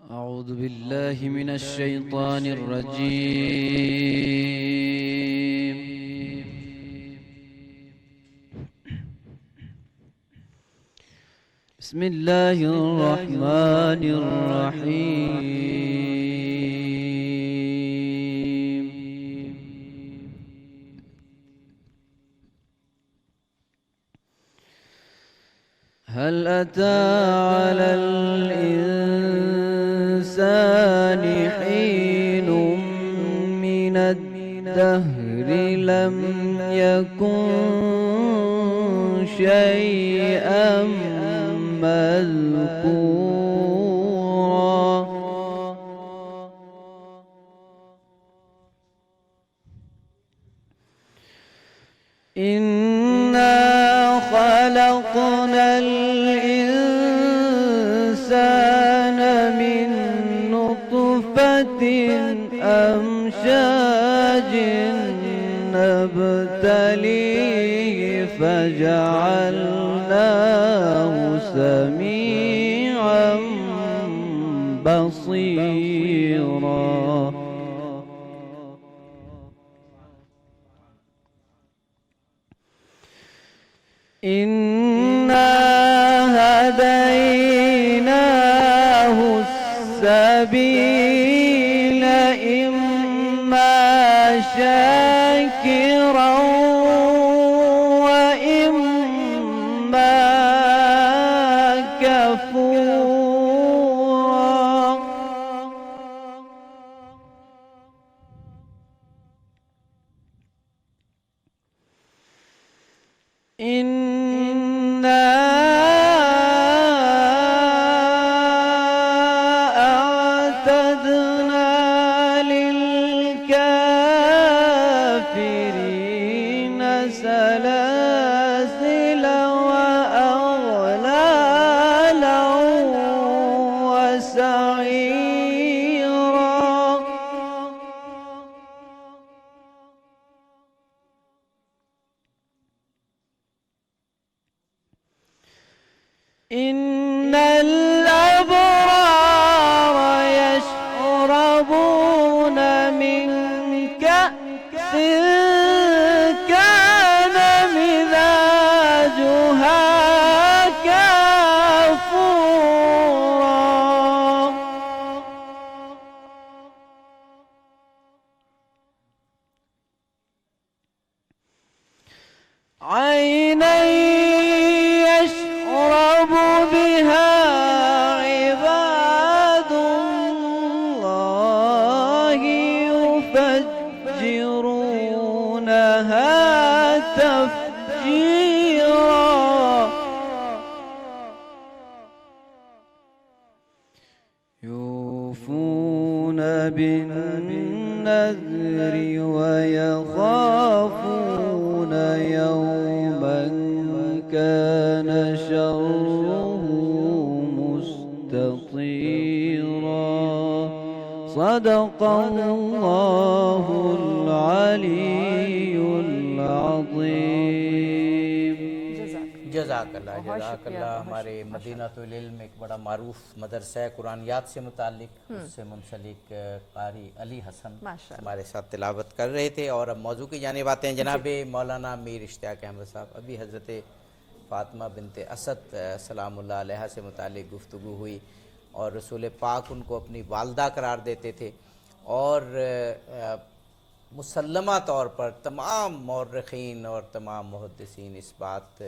أعوذ بالله من الشيطان الرجيم بسم الله الرحمن الرحيم هل أتى على الإنسان حين من الدهر لم يكن شيئا مذكورا إنا خلقنا الإنسان من نطفة أمشاج نبتليه فجعلناه سميعا بصيرا إنا هديناه السبيل إما شاكرا وإما كفورا إنا أعتدنا للكافرين سلاسل وأغلالا وسعيرا إن الأبرار يشربون من كأس كان مزاجها كافورا عينا يشرب بها عباد الله يفجرونها تفجيرا يوفون بالنذر ويخافون يوما كان شره مستطيرا صدق الله العلي العظيم جزاک اللہ ہمارے مدینہ العلم ایک بڑا معروف مدرسہ ہے قرآنیات سے متعلق، اس سے منسلک قاری علی حسن ہمارے ساتھ تلاوت کر رہے تھے، اور اب موضوع کی جانب آتے ہیں۔ جناب مولانا میر اشتیاق احمد صاحب، ابھی حضرت فاطمہ بنت اسد سلام اللہ علیہ سے متعلق گفتگو ہوئی، اور رسول پاک ان کو اپنی والدہ قرار دیتے تھے، اور مسلمہ طور پر تمام مورخین اور تمام محدثین اس بات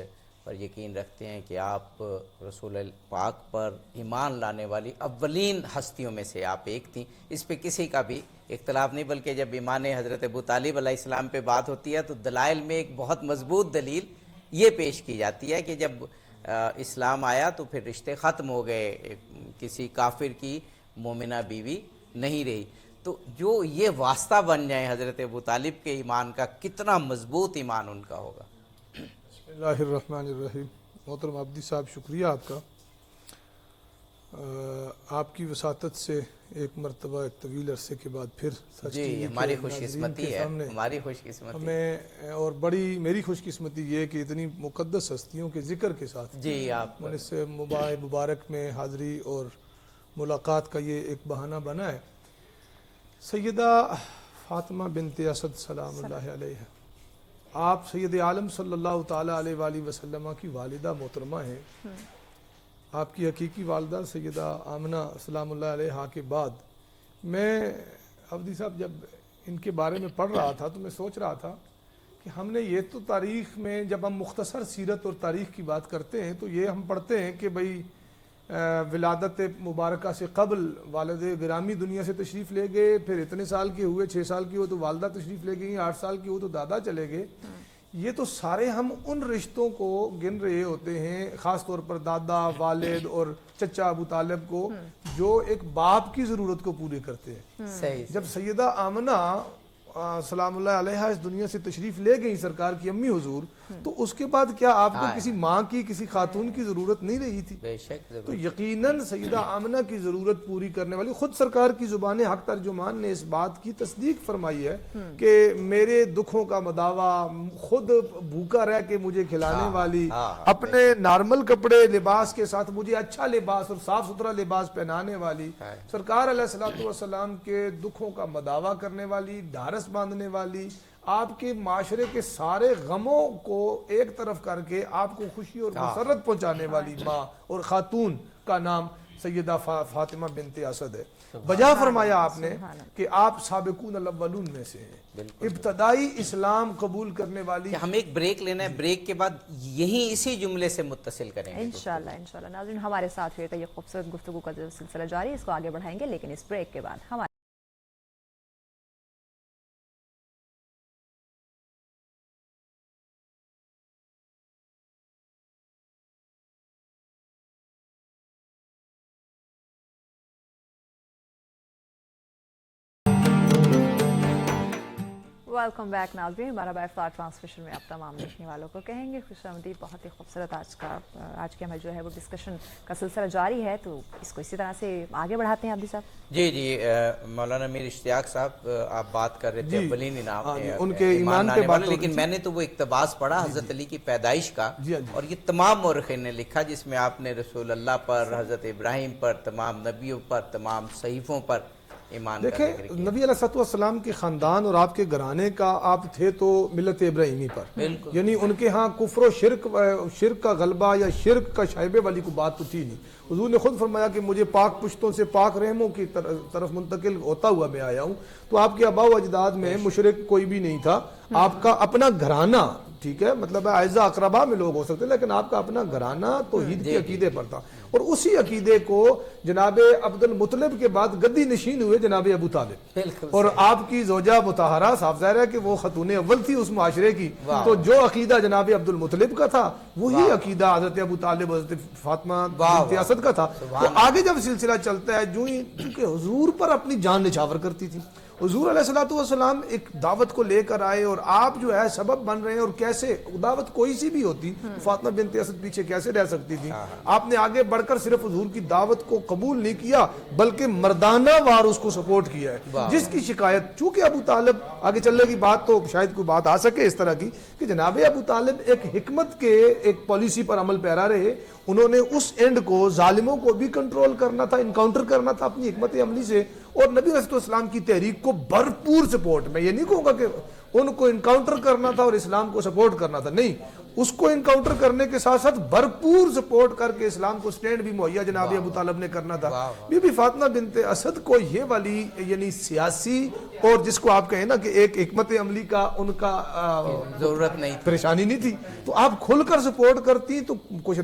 پر یقین رکھتے ہیں کہ آپ رسول پاک پر ایمان لانے والی اولین ہستیوں میں سے آپ ایک تھیں، اس پہ کسی کا بھی اختلاف نہیں، بلکہ جب ایمان حضرت ابو طالب علیہ السلام پہ بات ہوتی ہے تو دلائل میں ایک بہت مضبوط دلیل یہ پیش کی جاتی ہے کہ جب اسلام آیا تو پھر رشتے ختم ہو گئے، کسی کافر کی مومنہ بیوی نہیں رہی، تو جو یہ واسطہ بن جائیں حضرت ابو طالب کے ایمان کا، کتنا مضبوط ایمان ان کا ہوگا۔ بسم اللہ الرحمن الرحیم۔ محترم عابدی صاحب، شکریہ آپ کا، آپ کی وساطت سے ایک مرتبہ ایک طویل عرصے کے بعد پھر سچ جی ہماری خوش قسمتی ہے، ہماری خوش قسمتی ہمیں، اور بڑی میری خوش قسمتی یہ کہ اتنی مقدس ہستیوں کے ذکر کے ساتھ جی آپ اس سے مبارک میں حاضری اور ملاقات کا یہ ایک بہانہ بنا ہے۔ سیدہ فاطمہ بنت اسد سلام اللہ علیہ، آپ سید عالم صلی اللہ تعالیٰ علیہ وآلہ وسلم کی والدہ محترمہ ہیں۔ آپ کی حقیقی والدہ سیدہ آمنہ سلام اللہ علیہ کے بعد میں عبدی صاحب جب ان کے بارے میں پڑھ رہا تھا تو میں سوچ رہا تھا کہ ہم نے یہ تو تاریخ میں جب ہم مختصر سیرت اور تاریخ کی بات کرتے ہیں تو یہ ہم پڑھتے ہیں کہ بھئی ولادت مبارکہ سے قبل والد گرامی دنیا سے تشریف لے گئے، پھر اتنے سال کے ہوئے، 6 سال کی ہو تو والدہ تشریف لے گئی، 8 سال کی ہو تو دادا چلے گئے. یہ تو سارے ہم ان رشتوں کو گن رہے ہوتے ہیں، خاص طور پر دادا، والد اور چچا ابو طالب کو، جو ایک باپ کی ضرورت کو پورے کرتے ہیں. صحیح. جب سیدہ آمنہ سلام اللہ علیہا اس دنیا سے تشریف لے گئی، سرکار کی امی حضور، تو اس کے بعد کیا آپ کو کسی ماں کی، کسی خاتون کی ضرورت نہیں رہی تھی؟ بے شک. تو یقیناً سیدہ آمنہ کی ضرورت پوری کرنے والی خود سرکار کی زبان حق ترجمان نے اس بات کی تصدیق فرمائی ہے کہ میرے دکھوں کا مداوا، خود بھوکا رہ کے مجھے کھلانے والی، اپنے نارمل کپڑے لباس کے ساتھ مجھے اچھا لباس اور صاف ستھرا لباس پہنانے والی، سرکار علیہ الصلوۃ والسلام کے دکھوں کا مداوا کرنے والی، ڈھارس باندھنے والی، آپ کے معاشرے کے سارے غموں کو ایک طرف کر کے آپ کو خوشی اور مسرت پہنچانے والی ماں اور خاتون کا نام سیدہ فاطمہ بنت اسد ہے. بجا فرمایا آپ نے کہ آپ سابقون الاولون میں سے ہیں، ابتدائی اسلام قبول کرنے والی. ہم ایک بریک لینا ہے، بریک کے بعد یہیں اسی جملے سے متصل کریں گے انشاءاللہ. ناظرین ہمارے ساتھ ہوئے گا یہ خوبصورت گفتگو کا سلسلہ جاری، اس کو آگے بڑھائیں گے لیکن اس بریک کے بعد. ہمارے ویلکم بیک ناظرین، ہمارا افطار ٹرانسمیشن میں آپ تمام دیکھنے والوں کو کہیں گے خوش آمدید. بہت ہی خوبصورت آج کے ہمیں جو ہے وہ ڈسکشن کا سلسلہ جاری ہے، تو اس کو اسی طرح سے آگے بڑھاتے ہیں عبدی صاحب. جی مولانا میر اشتیاق صاحب، آپ بات کر رہے تھے اولین انعام ان کے ایمان پہ بات، لیکن میں نے تو وہ اقتباس پڑھا حضرت علی کی پیدائش کا، اور یہ تمام مورخین نے لکھا جس میں آپ نے رسول اللہ پر، حضرت ابراہیم پر، تمام نبیوں پر، تمام صحیفوں پر ایمان کا ذکر کیا. دیکھیں نبی علیہ الصلوۃ والسلام کے خاندان اور آپ کے گھرانے کا آپ تھے تو ملت ابراہیمی پر، یعنی ان کے ہاں کفر و شرک کا غلبہ یا شرک کا شائبے والی کو بات تو تھی نہیں. حضور نے خود فرمایا کہ مجھے پاک پشتوں سے پاک رحموں کی طرف منتقل ہوتا ہوا میں آیا ہوں. تو آپ کے آبا و اجداد میں مشرک کوئی بھی نہیں تھا. آپ کا اپنا گھرانہ، ٹھیک ہے، مطلب اعزہ اقربا میں لوگ ہو سکتے، لیکن آپ کا اپنا گھرانہ توحید کے عقیدے پر تھا، اور اسی عقیدے کو جناب عبد المطلب کے بعد گدی نشین ہوئے جناب ابو طالب، اور آپ کی زوجہ مطہرہ، صاف ظاہر ہے کہ وہ خاتون اول تھی اس معاشرے کی. تو جو عقیدہ جناب عبد المطلب کا تھا وہی عقیدہ حضرت ابو طالب، حضرت فاطمہ بنت اسد کا تھا. تو آگے جب سلسلہ چلتا ہے، جو ہی کیونکہ حضور پر اپنی جان نچھاور کرتی تھی، حضور علیہ الصلوۃ والسلام ایک دعوت کو لے کر آئے اور آپ جو ہے سبب بن رہے ہیں، اور کیسے دعوت کوئی سی بھی ہوتی، فاطمہ بنت اسد پیچھے کیسے رہ سکتی تھی. آپ نے آگے بڑھ کر صرف حضور کی دعوت کو قبول نہیں کیا بلکہ مردانہ وار اس کو سپورٹ کیا ہے، جس کی شکایت، چونکہ ابو طالب، آگے چلنے کی بات تو شاید کوئی بات آ سکے اس طرح کی کہ جناب ابو طالب ایک حکمت کے ایک پالیسی پر عمل پیرا رہے. انہوں نے اس اینڈ کو، ظالموں کو بھی کنٹرول کرنا تھا، انکاؤنٹر کرنا تھا اپنی حکمت عملی سے، اور نبی علیہ السلام کی تحریک کو بھرپور سپورٹ. میں یہ نہیں کہوں گا کہ ان کو انکاؤنٹر کرنا تھا اور اسلام کو سپورٹ کرنا تھا، نہیں، اس کو انکاؤنٹر کرنے کے ساتھ ساتھ بھرپور سپورٹ کر کے اسلام کو سٹینڈ بھی مہیا جناب ابو طالب نے کرنا تھا. بی بی فاطمہ بنت اسد کو یہ والی یعنی سیاسی اور جس کو آپ کہیں نا کہ ایک حکمت عملی کا ان کا ضرورت نہیں، پریشانی نہیں تھی، تو آپ کھل کر سپورٹ کرتی. تو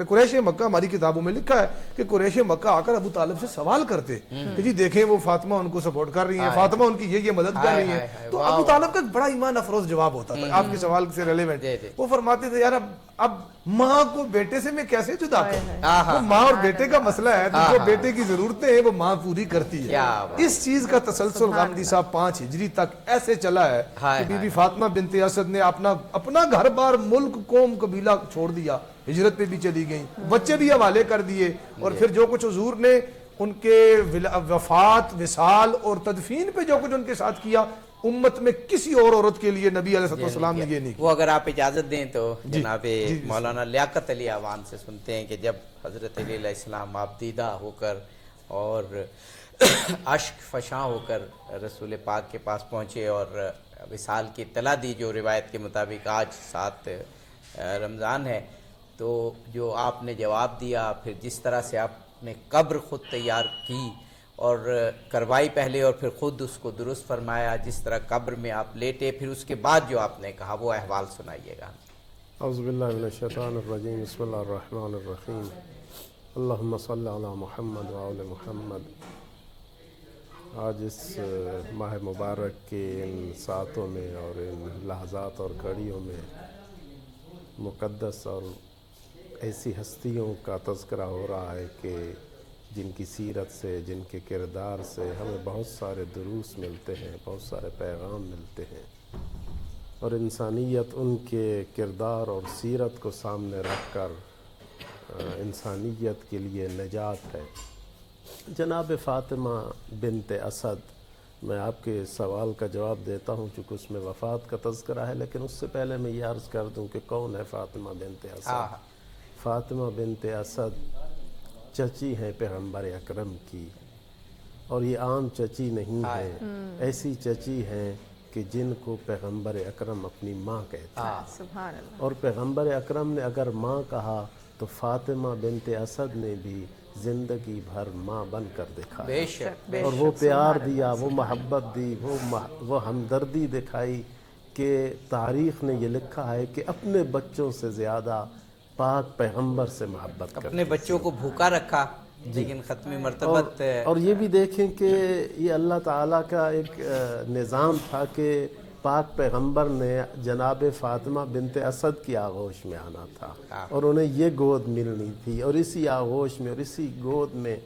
قریش مکہ، ہماری کتابوں میں لکھا ہے کہ قریش مکہ آ کر ابو طالب سے سوال کرتے کہ جی دیکھیں وہ فاطمہ ان کو سپورٹ کر رہی ہیں، فاطمہ ان کی یہ مدد کر رہی ہیں. تو ابو طالب کا بڑا ایمان افروز جواب ہوتا تھا آپ کے سوال سے ریلیونٹ. وہ فرماتے تھے یار اب ماں کو بیٹے سے میں کیسے جدا کروں؟ ماں اور بیٹے کا مسئلہ ہے، جو بیٹے کی ضرورتیں ہیں وہ ماں پوری کرتی ہے. اس چیز کا تسلسل غامدی صاحب 5 ہجری تک ایسے چلا ہے کہ بی بی فاطمہ بنت اسد نے اپنا گھر بار، ملک، قوم، قبیلہ چھوڑ دیا، ہجرت پہ بھی چلی گئیں، بچے بھی حوالے کر دیے، اور پھر جو کچھ حضور نے ان کے وفات، وصال اور تدفین پہ جو کچھ ان کے ساتھ کیا، امت میں کسی اور عورت کے لیے نبی علیہ السلام نے یہ نہیں کیا. وہ اگر آپ اجازت دیں تو جناب مولانا لیاقت علی اعوان سے سنتے ہیں کہ جب حضرت علی علیہ السلام آپ دیدہ ہو کر اور اشک فشاں ہو کر رسول پاک کے پاس پہنچے اور وصال کی اطلاع دی، جو روایت کے مطابق آج 7 رمضان ہے، تو جو آپ نے جواب دیا، پھر جس طرح سے آپ نے قبر خود تیار کی اور کروائی پہلے اور پھر خود اس کو درست فرمایا، جس طرح قبر میں آپ لیٹے، پھر اس کے بعد جو آپ نے کہا وہ احوال سنائیے گا۔ اعوذ باللہ من الشیطان الرجیم، بسم اللہ الرحمن الرحیم، اللہم صلی علی محمد وآل محمد۔ آج اس ماہ مبارک کے ان ساعتوں میں اور ان لحظات اور گھڑیوں میں مقدس اور ایسی ہستیوں کا تذکرہ ہو رہا ہے کہ جن کی سیرت سے، جن کے کردار سے ہمیں بہت سارے دروس ملتے ہیں، بہت سارے پیغام ملتے ہیں، اور انسانیت ان کے کردار اور سیرت کو سامنے رکھ کر انسانیت کے لیے نجات ہے۔ جناب فاطمہ بنت اسد، میں آپ کے سوال کا جواب دیتا ہوں چونکہ اس میں وفات کا تذکرہ ہے، لیکن اس سے پہلے میں یہ عرض کر دوں کہ کون ہے فاطمہ بنت اسد۔ فاطمہ بنت اسد چچی ہیں پیغمبر اکرم کی، اور یہ عام چچی نہیں ہے، ایسی چچی ہیں کہ جن کو پیغمبر اکرم اپنی ماں کہتے ہیں۔ سبحان اللہ۔ اور پیغمبر اکرم نے اگر ماں کہا تو فاطمہ بنت اسد نے بھی زندگی بھر ماں بن کر دکھایا، بے شک، اور وہ پیار دیا، وہ محبت دی، وہ ہمدردی دکھائی کہ تاریخ نے یہ لکھا ہے کہ اپنے بچوں سے زیادہ پاک پیغمبر سے محبت کرتی، اپنے بچوں کو بھوکا رکھا، لیکن ختمی مرتبہ اور یہ بھی دیکھیں کہ یہ اللہ تعالیٰ کا ایک نظام تھا کہ پاک پیغمبر نے جناب فاطمہ بنت اسد کی آغوش میں آنا تھا اور انہیں یہ گود ملنی تھی، اور اسی آغوش میں اور اسی گود میں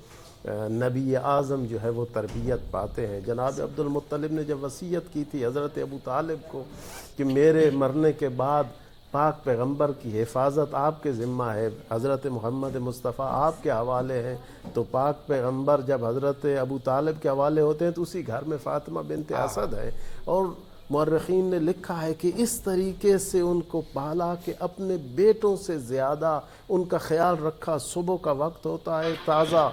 نبی اعظم جو ہے وہ تربیت پاتے ہیں۔ جناب عبد المطلب نے جب وصیت کی تھی حضرت ابو طالب کو کہ میرے مرنے کے بعد پاک پیغمبر کی حفاظت آپ کے ذمہ ہے، حضرت محمد مصطفیٰ آپ کے حوالے ہیں، تو پاک پیغمبر جب حضرت ابو طالب کے حوالے ہوتے ہیں تو اسی گھر میں فاطمہ بنت اسد ہے، اور مورخین نے لکھا ہے کہ اس طریقے سے ان کو پالا کہ اپنے بیٹوں سے زیادہ ان کا خیال رکھا۔ صبح کا وقت ہوتا ہے، تازہ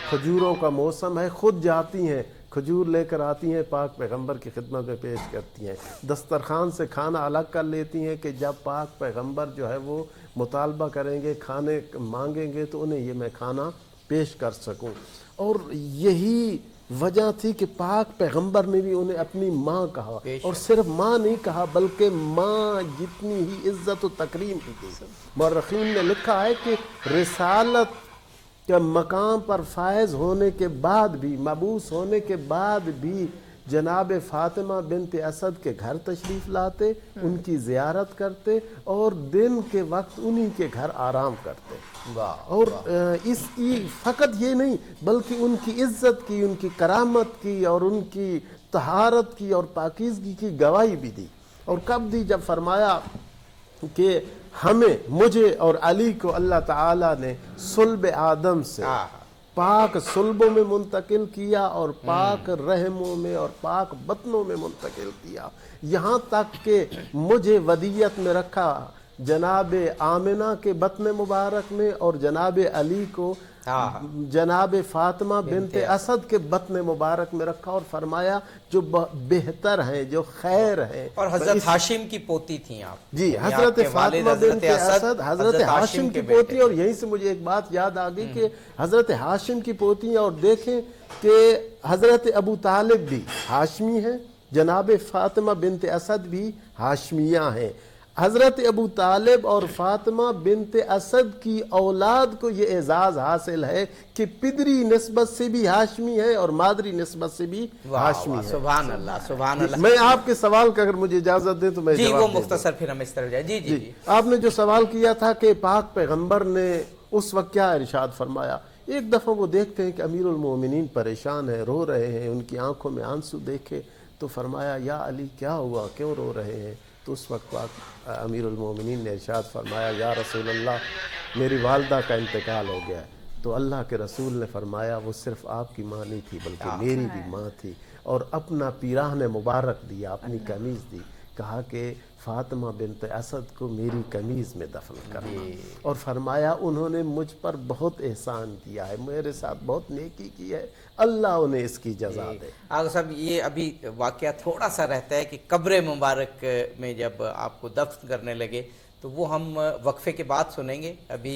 کھجوروں کا موسم ہے، خود جاتی ہیں کھجور لے کر آتی ہیں، پاک پیغمبر کی خدمت میں پیش کرتی ہیں، دسترخوان سے کھانا الگ کر لیتی ہیں کہ جب پاک پیغمبر جو ہے وہ مطالبہ کریں گے، کھانے مانگیں گے تو انہیں یہ میں کھانا پیش کر سکوں۔ اور یہی وجہ تھی کہ پاک پیغمبر نے بھی انہیں اپنی ماں کہا، اور صرف ماں نہیں کہا بلکہ ماں جتنی ہی عزت و تکریم کی تھی۔ مورخین نے لکھا ہے کہ رسالت کہ مقام پر فائز ہونے کے بعد بھی، مبعوث ہونے کے بعد بھی جناب فاطمہ بنت اسد کے گھر تشریف لاتے، ان کی زیارت کرتے، اور دن کے وقت انہی کے گھر آرام کرتے۔ اور اس کی فقط یہ نہیں بلکہ ان کی عزت کی، ان کی کرامت کی، اور ان کی طہارت کی اور پاکیزگی کی گواہی بھی دی۔ اور کب دی؟ جب فرمایا کہ مجھے اور علی کو اللہ تعالیٰ نے صلب آدم سے پاک صلبوں میں منتقل کیا اور پاک رحموں میں اور پاک بطنوں میں منتقل کیا، یہاں تک کہ مجھے ودیت میں رکھا جناب آمنہ کے بطن مبارک میں، اور جناب علی کو جناب فاطمہ بنت اسد کے بطن مبارک میں رکھا، اور فرمایا جو بہتر ہیں، جو خیر ہیں۔ اور حضرت ہاشم کی پوتی تھیں آپ؟ جی، حضرت فاطمہ بنت اسد حضرت ہاشم کی پوتی، اور یہیں سے مجھے ایک بات یاد آ گئی کہ حضرت ہاشم کی پوتی ہیں، اور دیکھیں کہ حضرت ابو طالب بھی ہاشمی ہیں، جناب فاطمہ بنت اسد بھی ہاشمیہ ہیں۔ حضرت ابو طالب اور فاطمہ بنت اسد کی اولاد کو یہ اعزاز حاصل ہے کہ پدری نسبت سے بھی ہاشمی ہے اور مادری نسبت سے بھی ہاشمی ہے۔ سبحان اللہ، سبحان اللہ۔ میں آپ کے سوال کا اگر مجھے اجازت دیں تو میں جی، جواب وہ دے دوں۔ مختصر پھر ہم اس طرف جائیں۔ جی جی جی، آپ نے جو سوال کیا تھا کہ پاک پیغمبر نے اس وقت کیا ارشاد فرمایا، ایک دفعہ وہ دیکھتے ہیں کہ امیر المومنین پریشان ہیں، رو رہے ہیں، ان کی آنکھوں میں آنسو دیکھے تو فرمایا یا علی کیا ہوا، کیوں رو رہے ہیں؟ تو اس وقت پاک امیر المومنین نے ارشاد فرمایا یا رسول اللہ، میری والدہ کا انتقال ہو گیا ہے۔ تو اللہ کے رسول نے فرمایا وہ صرف آپ کی ماں نہیں تھی بلکہ میری بھی ماں تھی، اور اپنا پیراہن مبارک دیا، اپنی قمیض دی، کہا کہ فاطمہ بنت اسد کو میری قمیض میں دفن کرنا، اور فرمایا انہوں نے مجھ پر بہت احسان کیا ہے، میرے ساتھ بہت نیکی کی ہے، اللہ انہیں اس کی جزا دے۔ آغا صاحب، یہ ابھی واقعہ تھوڑا سا رہتا ہے کہ قبر مبارک میں جب آپ کو دفن کرنے لگے تو وہ ہم وقفے کے بعد سنیں گے ابھی،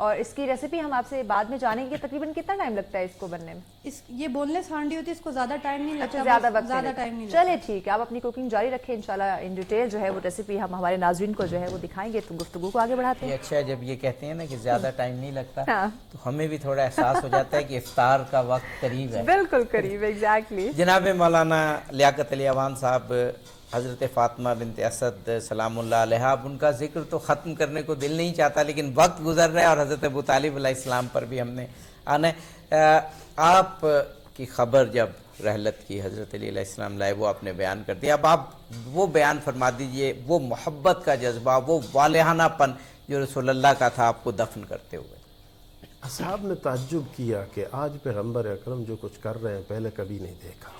اور اس کی ریسیپی ہم آپ سے بعد میں جانیں گے. تقریباً کتنا ٹائم لگتا ہے اس کو بننے میں؟ یہ بون لیس ہانڈی ہوتی ہے، اس کو زیادہ ٹائم نہیں لگتا. زیادہ وقت زیادہ ٹائم نہیں لگتا. چلے ٹھیک ہے، آپ اپنی کوکنگ جاری رکھیں، انشاءاللہ ان ڈیٹیل جو ہے وہ ریسیپی ہم ہمارے ناظرین کو جو ہے وہ دکھائیں گے. تو گفتگو کو آگے بڑھاتے ہیں. یہ اچھا ہے جب یہ کہتے ہیں نا کہ زیادہ ٹائم نہیں لگتا ہاں. تو ہمیں بھی تھوڑا احساس ہو جاتا ہے کہ افطار کا وقت قریب ہے. بالکل قریب، ایگزیکٹلی. جناب مولانا لیاقت علی اوان صاحب، حضرت فاطمہ بنت اسد سلام اللہ علیہ، اب ان کا ذکر تو ختم کرنے کو دل نہیں چاہتا، لیکن وقت گزر رہا ہے اور حضرت ابو طالب علیہ السلام پر بھی ہم نے آنا ہے. آپ کی خبر جب رحلت کی حضرت علی علیہ السلام لائے وہ آپ نے بیان کر دیا. اب آپ وہ بیان فرما دیجئے، وہ محبت کا جذبہ، وہ والہانہ پن جو رسول اللہ کا تھا آپ کو دفن کرتے ہوئے. اصحاب نے تعجب کیا کہ آج پیغمبر اکرم جو کچھ کر رہے ہیں پہلے کبھی نہیں دیکھا.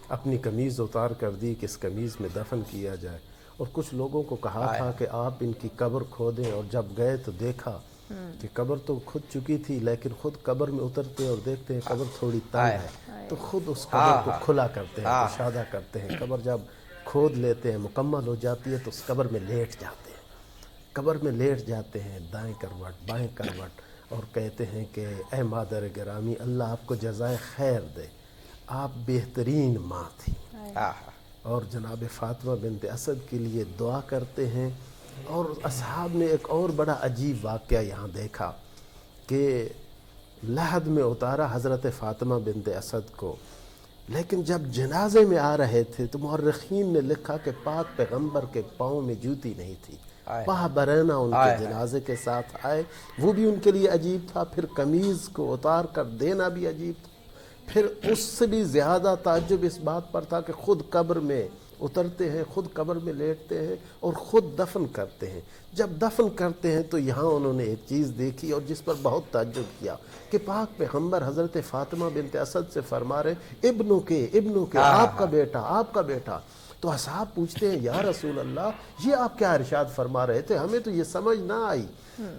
اپنی قمیض اتار کر دی کہ اس قمیض میں دفن کیا جائے، اور کچھ لوگوں کو کہا تھا کہ آپ ان کی قبر کھودیں، اور جب گئے تو دیکھا کہ قبر تو کھود چکی تھی، لیکن خود قبر میں اترتے اور دیکھتے ہیں قبر تھوڑی تنگ ہے تو خود اس قبر کو کھلا کرتے ہیں، کشادہ کرتے ہیں. قبر جب کھود لیتے ہیں مکمل ہو جاتی ہے تو اس قبر میں لیٹ جاتے ہیں. قبر میں لیٹ جاتے ہیں، دائیں کروٹ بائیں کروٹ، اور کہتے ہیں کہ اے مادر گرامی، اللہ آپ کو جزائے خیر دے، آپ بہترین ماں تھی. اور جناب فاطمہ بنت اسد کے لیے دعا کرتے ہیں. اور اصحاب نے ایک اور بڑا عجیب واقعہ یہاں دیکھا کہ لحد میں اتارا حضرت فاطمہ بنت اسد کو، لیکن جب جنازے میں آ رہے تھے تو مورخین نے لکھا کہ پاک پیغمبر کے پاؤں میں جوتی نہیں تھی. پاہ برہنہ ان کے جنازے کے ساتھ آئے، وہ بھی ان کے لیے عجیب تھا. پھر قمیض کو اتار کر دینا بھی عجیب تھا. پھر اس سے بھی زیادہ تعجب اس بات پر تھا کہ خود قبر میں اترتے ہیں، خود قبر میں لیٹتے ہیں اور خود دفن کرتے ہیں. جب دفن کرتے ہیں تو یہاں انہوں نے ایک چیز دیکھی اور جس پر بہت تعجب کیا کہ پاک پیغمبر حضرت فاطمہ بنت اسد سے فرما رہے ابنوں کے آپ کا بیٹا، آپ کا بیٹا. تو اصحاب پوچھتے ہیں یا رسول اللہ یہ آپ کیا ارشاد فرما رہے تھے؟ ہمیں تو یہ سمجھ نہ آئی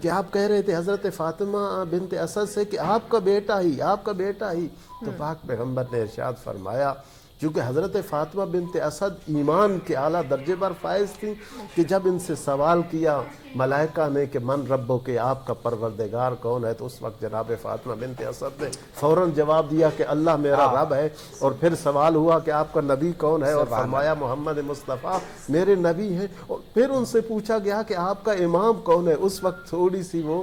کہ آپ کہہ رہے تھے حضرت فاطمہ بنت اسد سے کہ آپ کا بیٹا ہی، آپ کا بیٹا ہی. تو پاک پیغمبر نے ارشاد فرمایا، چونکہ حضرت فاطمہ بنت اسد ایمان کے اعلیٰ درجے پر فائز تھیں، کہ جب ان سے سوال کیا ملائکہ نے کہ من ربو کے آپ کا پروردگار کون ہے، تو اس وقت جناب فاطمہ بنت اسد نے فوراً جواب دیا کہ اللہ میرا رب ہے. اور پھر سوال ہوا کہ آپ کا نبی کون ہے، اور فرمایا محمد مصطفیٰ میرے نبی ہیں. اور پھر ان سے پوچھا گیا کہ آپ کا امام کون ہے. اس وقت تھوڑی سی وہ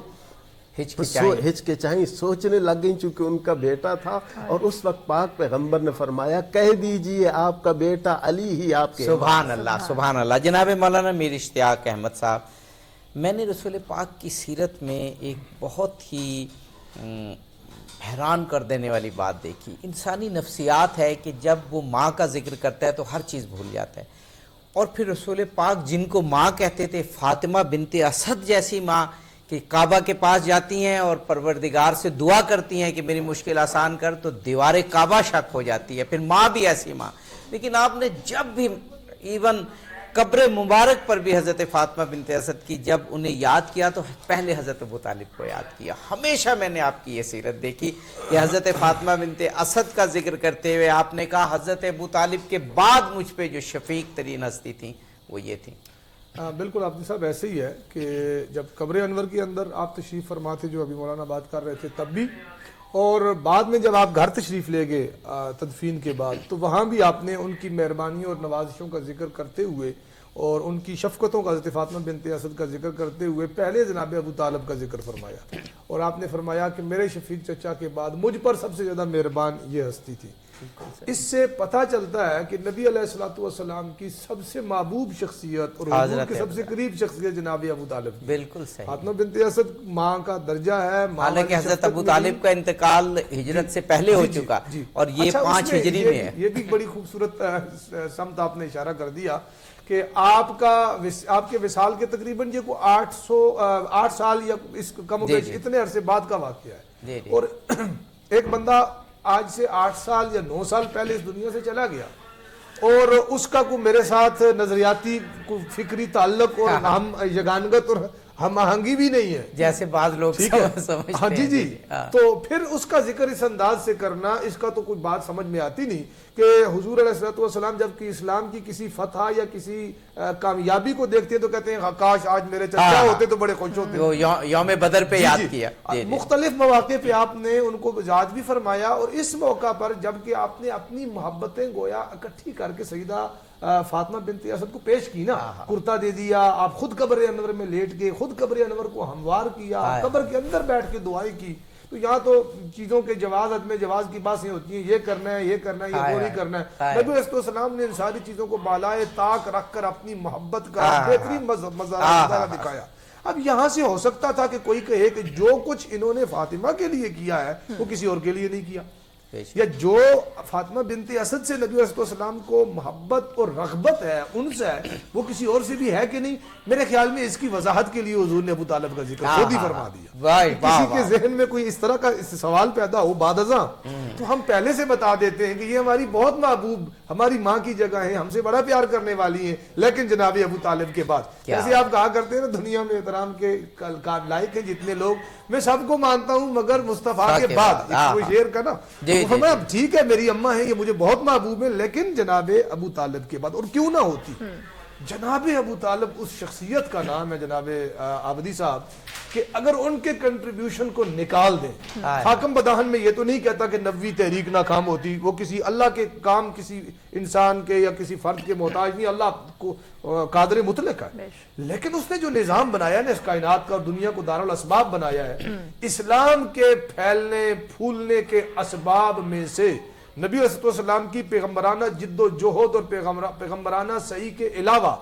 ہچکچائیں، سوچنے لگ گئیں چونکہ ان کا بیٹا تھا. اور اس وقت پاک پیغمبر نے فرمایا کہہ دیجئے آپ کا بیٹا علی ہی آپ کے. سبحان اللہ، سبحان اللہ. جناب مولانا میر اشتیاق احمد صاحب، میں نے رسول پاک کی سیرت میں ایک بہت ہی حیران کر دینے والی بات دیکھی. انسانی نفسیات ہے کہ جب وہ ماں کا ذکر کرتا ہے تو ہر چیز بھول جاتا ہے، اور پھر رسول پاک جن کو ماں کہتے تھے، فاطمہ بنت اسد جیسی ماں کہ کعبہ کے پاس جاتی ہیں اور پروردگار سے دعا کرتی ہیں کہ میری مشکل آسان کر، تو دیوار کعبہ شک ہو جاتی ہے. پھر ماں بھی ایسی ماں. لیکن آپ نے جب بھی ایون قبر مبارک پر بھی حضرت فاطمہ بنت اسد کی جب انہیں یاد کیا تو پہلے حضرت ابو طالب کو یاد کیا. ہمیشہ میں نے آپ کی یہ سیرت دیکھی کہ حضرت فاطمہ بنت اسد کا ذکر کرتے ہوئے آپ نے کہا حضرت ابو طالب کے بعد مجھ پہ جو شفیق ترین ہستی تھیں وہ یہ تھیں. بالکل آپ صاحب ایسے ہی ہے کہ جب قبر انور کے اندر آپ تشریف فرما تھے، جو ابھی مولانا بات کر رہے تھے تب بھی، اور بعد میں جب آپ گھر تشریف لے گئے تدفین کے بعد، تو وہاں بھی آپ نے ان کی مہربانی اور نوازشوں کا ذکر کرتے ہوئے اور ان کی شفقتوں کا، حضرت فاطمہ بنت اسد کا ذکر کرتے ہوئے پہلے جناب ابو طالب کا ذکر فرمایا. اور آپ نے فرمایا کہ میرے شفیق چچا کے بعد مجھ پر سب سے زیادہ مہربان یہ ہستی تھی. اس سے پتہ چلتا ہے کہ نبی علیہ الصلوۃ والسلام کی سب سے محبوب شخصیت اور حضور کے سب سے قریب شخصیت جناب ابو طالب. بالکل صحیح. فاطمہ بنت اسد ماں کا درجہ ہے. حالانکہ حضرت ابو طالب کا انتقال ہجرت سے پہلے ہو چکا اور یہ 5 ہجری میں ہے. یہ بھی بڑی خوبصورت سمت آپ نے اشارہ کر دیا کہ آپ کے وصال کے تقریباً یہ کو 8 سال یا اس کم و بیش اتنے عرصے بعد کا واقعہ ہے. اور ایک بندہ آج سے 8 سال یا 9 سال پہلے اس دنیا سے چلا گیا اور اس کا کوئی میرے ساتھ نظریاتی فکری تعلق اور ہم یگانگت اور ہم آہنگی بھی نہیں ہے جیسے بعض لوگ ٹھیک ہے سمجھتے ہاں جی ہیں. جی تو پھر اس کا ذکر اس انداز سے کرنا اس کا تو کوئی بات سمجھ میں آتی نہیں کہ حضور علیہ الصلوۃ والسلام جب کہ اسلام کی کسی فتح یا کسی کامیابی کو دیکھتے ہیں تو کہتے ہیں کاش آج میرے چچا ہوتے تو بڑے خوش ہوتے. وہ یوم بدر پہ یاد کیا. مختلف مواقع پہ آپ نے ان کو یاد بھی فرمایا اور اس موقع پر جب کہ آپ نے اپنی محبتیں گویا اکٹھی کر کے سیدہ فاطمہ بنت اسد کو پیش کی نا, کرتا دے دیا, آپ خود قبر انور میں لیٹ گئے, خود قبر انور کو ہموار کیا, قبر کے اندر بیٹھ کے دعائیں کی. تو یہاں تو چیزوں کے جواز عدم جواز کی باتیں ہوتی ہیں, یہ کرنا ہے, یہ کرنا ہے, یہ وہ نہیں کرنا ہے. نبی علیہ السلام نے ان ساری چیزوں کو بالائے طاق رکھ کر اپنی محبت کا بہترین مظاہرہ دکھایا. اب یہاں سے ہو سکتا تھا کہ کوئی کہے کہ جو کچھ انہوں نے فاطمہ کے لیے کیا ہے وہ کسی اور کے لیے نہیں کیا, یا جو فاطمہ بنت اسد سے نبی علیہ السلام کو محبت اور رغبت ہے انس ہے وہ کسی اور سے بھی ہے کہ نہیں. میرے خیال میں اس کی وضاحت کے لیے حضور نے ابو طالب کا ذکر خود ہی فرما دیا. کسی کے ذہن میں کوئی اس طرح کا سوال پیدا ہو بعد ازاں تو ہم پہلے سے بتا دیتے ہیں کہ یہ ہماری بہت محبوب ہماری ماں کی جگہ ہے, ہم سے بڑا پیار کرنے والی ہیں, لیکن جناب ابو طالب کے بعد جیسے آپ کہا کرتے ہیں نا دنیا میں احترام کے لائق ہیں جتنے لوگ, میں سب کو مانتا ہوں مگر مصطفیٰ کے بعد. کوئی شعر کا نا ٹھیک ہے میری اماں ہیں یہ مجھے بہت محبوب ہیں, لیکن جناب ابو طالب کے بعد. اور کیوں نہ ہوتی جناب ابو طالب اس شخصیت کا نام ہے جناب عابدی صاحب کہ اگر ان کے کنٹریبیوشن کو نکال دیں, حاکم بداہن میں یہ تو نہیں کہتا کہ 90 تحریک ناکام ہوتی, وہ کسی اللہ کے کام کسی انسان کے یا کسی فرد کے محتاج نہیں, اللہ کو قادر مطلق ہے. لیکن اس نے جو نظام بنایا نا اس کائنات کا اور دنیا کو دارالاسباب بنایا ہے, اسلام کے پھیلنے پھولنے کے اسباب میں سے نبی علیہ السلام کی پیغمبرانہ جد و جہد اور پیغمبرانہ سعی کے علاوہ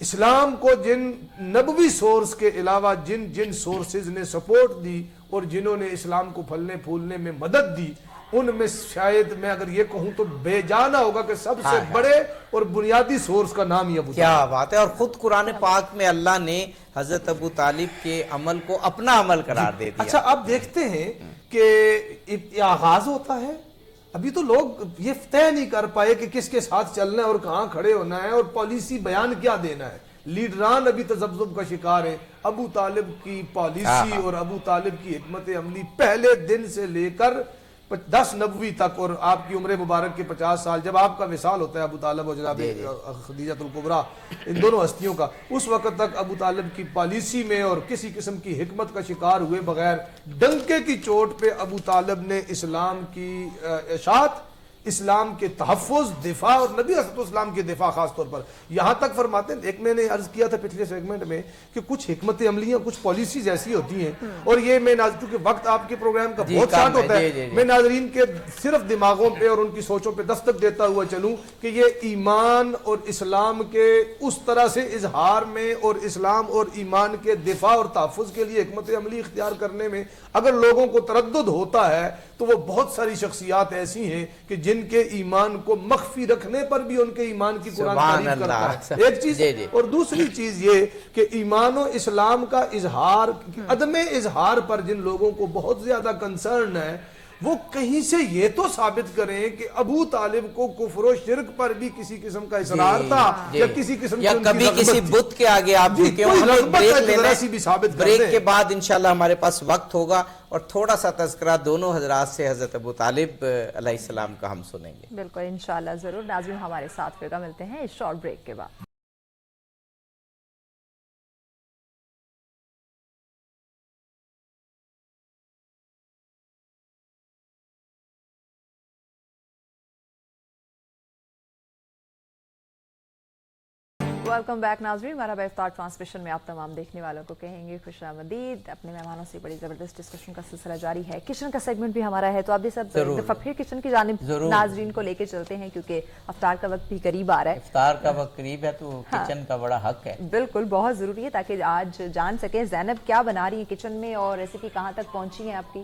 اسلام کو جن نبوی سورس کے علاوہ جن جن سورسز نے سپورٹ دی اور جنہوں نے اسلام کو پھلنے پھولنے میں مدد دی, ان میں شاید میں اگر یہ کہوں تو بے جانا ہوگا کہ سب سے بڑے اور بنیادی سورس کا نام ہی ابو طالب. کیا بات ہے. اور خود قرآن پاک میں اللہ نے حضرت ابو طالب کے عمل کو اپنا عمل قرار دے دیا. اچھا آپ دیکھتے ہیں کہ آغاز ہوتا ہے, ابھی تو لوگ یہ طے نہیں کر پائے کہ کس کے ساتھ چلنا ہے اور کہاں کھڑے ہونا ہے اور پالیسی بیان کیا دینا ہے. لیڈران ابھی تذبذب کا شکار ہیں. ابو طالب کی پالیسی اور ابو طالب کی حکمت عملی پہلے دن سے لے کر 10 نبوی تک اور آپ کی عمر مبارک کے 50 سال جب آپ کا وصال ہوتا ہے ابو طالب اور جناب خدیجہ الکبریٰ ان دونوں ہستیوں کا, اس وقت تک ابو طالب کی پالیسی میں اور کسی قسم کی حکمت کا شکار ہوئے بغیر ڈنکے کی چوٹ پہ ابو طالب نے اسلام کی اشاعت, اسلام کے تحفظ, دفاع اور نبی علیہ السلام کے دفاع خاص طور پر یہاں تک فرماتے ہیں. ایک میں نے عرض کیا تھا پچھلے سیگمنٹ میں کہ کچھ حکمت عملیاں کچھ پالیسیز ایسی ہوتی ہیں اور یہ میں چونکہ وقت آپ کے پروگرام کا بہت شارٹ ہوتا ہے, میں ناظرین کے صرف دماغوں پہ اور ان کی سوچوں پہ دستک دیتا ہوا چلوں کہ یہ ایمان اور اسلام کے اس طرح سے اظہار میں اور اسلام اور ایمان کے دفاع اور تحفظ کے لیے حکمت عملی اختیار کرنے میں اگر لوگوں کو تردد ہوتا ہے تو وہ بہت ساری شخصیات ایسی ہیں کہ جن کے ایمان کو مخفی رکھنے پر بھی ان کے ایمان کی قرآن تعریف کرتا ہے. ایک چیز اور دوسری چیز یہ کہ ایمان و اسلام کا اظہار, عدم اظہار پر جن لوگوں کو بہت زیادہ کنسرن ہے وہ کہیں سے یہ تو ثابت کریں کہ ابو طالب کو کفر و شرک پر بھی کسی قسم کا اصرار تھا یا کسی قسم یا کبھی کسی بت کے آگے آپ جھکے ہوں. ہمیں بریک لینا ہے, بریک کے بعد انشاءاللہ ہمارے پاس وقت ہوگا اور تھوڑا سا تذکرہ دونوں حضرات سے حضرت ابو طالب علیہ السلام کا ہم سنیں گے. بالکل انشاءاللہ ضرور. ناظرین ہمارے ساتھ پھر ملتے ہیں اس شارٹ بریک کے بعد. ویلکم بیک ناظرین, مرحبا افطار ٹرانسمیشن میں آپ تمام دیکھنے والوں کو کہیں گے خوش آمدید. اپنے مہمانوں سے بڑی زبردست ڈسکشن کا سلسلہ جاری ہے. کچن کا سیگمنٹ بھی ہمارا ہے تو آپ بھی سب ایک دفعہ پھر کچن کی جانب ناظرین کو لے کے چلتے ہیں کیونکہ افطار کا وقت بھی قریب آ رہا ہے. افطار کا وقت قریب ہے تو کچن کا بڑا حق ہے. بالکل بہت ضروری ہے تاکہ آج جان سکیں زینب کیا بنا رہی ہیں کچن میں اور ریسیپی کہاں تک پہنچی ہے آپ کی.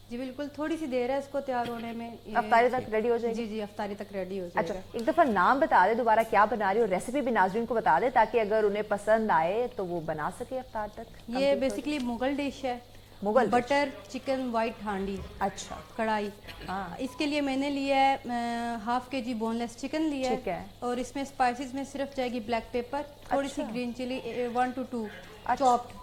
جی بالکل, تھوڑی سی دیر ہے اس کو تیار ہونے میں. افطاری تک ریڈی ہو جائے گی. جی افطاری تک ریڈی ہو جائے گا. اچھا ایک دفعہ نام بتا دے دوبارہ کیا بنا رہی ہو, ریسیپی بھی ناظرین کو بتا دے تاکہ اگر انہیں پسند آئے تو وہ بنا سکے افطار تک. یہ بیسیکلی مغل ڈش ہے, مغل بٹر چکن وائٹ ہانڈی. اچھا کڑھائی. ہاں اس کے لیے میں نے لیا ہے ½ kg بون لیس چکن لیا ہے اور اس میں اسپائسیز میں صرف جائے گی بلیک پیپر, تھوڑی سی گرین چلی 1 to 2 چاپڈ,